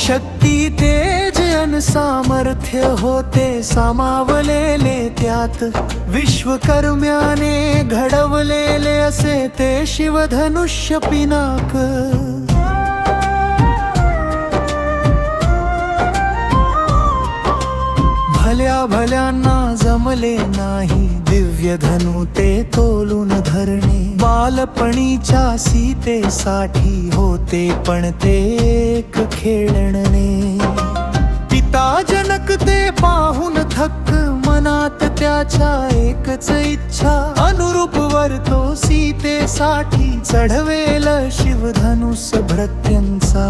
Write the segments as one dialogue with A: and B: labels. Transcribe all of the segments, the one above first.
A: शक्ती तेज अन सामर्थ्य होते सामावलेले त्यात, विश्वकर्म्याने घडवलेले असे ते शिवधनुष्य पिनाक। भल्या भल्यांना जमले नाही दिव्य धनु ते तोलून धरणे, बालपणीच्या सीतेसाठी होते पण ते एक खेळणे। पिता जनक ते पाहून थक्क, मनात त्याच्या एकच इच्छा, अनुरूप वर तो सीतेसाठी चढवेल शिवधनुस भृत्यांचा।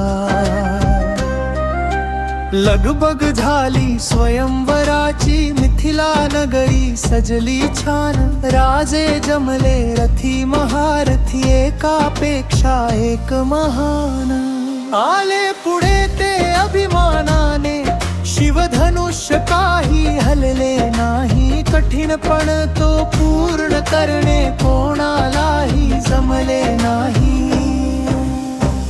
A: लगबग झाली स्वयंवराची, मिथिला नगरी सजली छान, राजे जमले रथी महारथी, एकापेक्षा एक महान। आले पुढे ते अभिमानाने, शिवधनुष्य काही हलले नाही, कठीणपण तो पूर्ण करणे कोणालाही जमले नाही।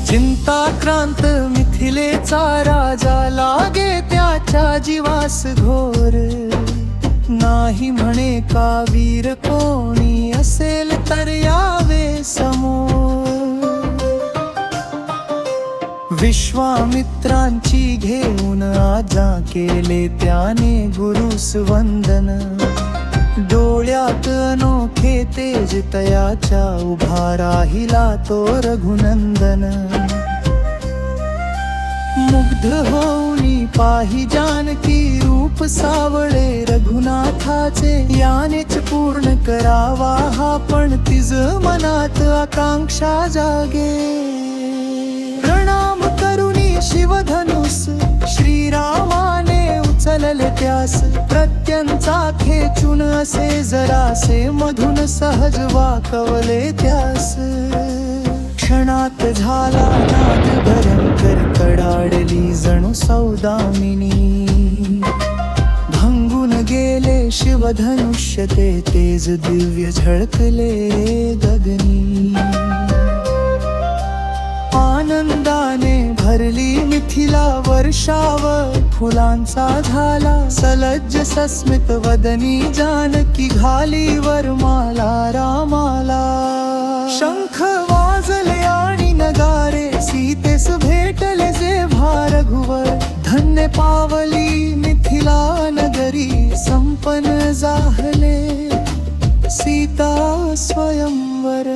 A: चिंताक्रांत मिथिलेचा राजा, लागे त्याच्या जीवास घोर, नाही म्हणे का वीर कोणी असेल तर यावे समोर। विश्वामित्रांची घेऊन आजा केले त्याने गुरुस वंदन, डोळ्यात अनोखे तेज तयाच्या, उभा राहिला तो रघुनंदन। मुग्ध होऊनी पाही जानकी, रूप सावळे रघुनाथाचे, यानेच पूर्ण करावा हा पण तिज मनात आकांक्षा जागे। प्रणाम करुनी शिवधनुस श्रीरामाने उचलले त्यास, प्रत्यंचा खेचून असे जरासे मधुन सहज वाकवले त्यास। क्षणात झाला नाद भयंकर, कडाडली जणू सौदामिनी, भंगून गेले शिवधनुष्य ते तेज दिव्य झळकले गगनी। आनंदाने भरली मिथिला वर्षाव फुलांचा झाला, सलज्ज सस्मित वदनी जानकी घाली वरमाला रामाला। शंख वाजले आणि नगारे, सीतेस भेटले जेव्हा रघुवर, धन्य पावली मिथिला नगरी, संपन्न जाहले सीता स्वयंवर।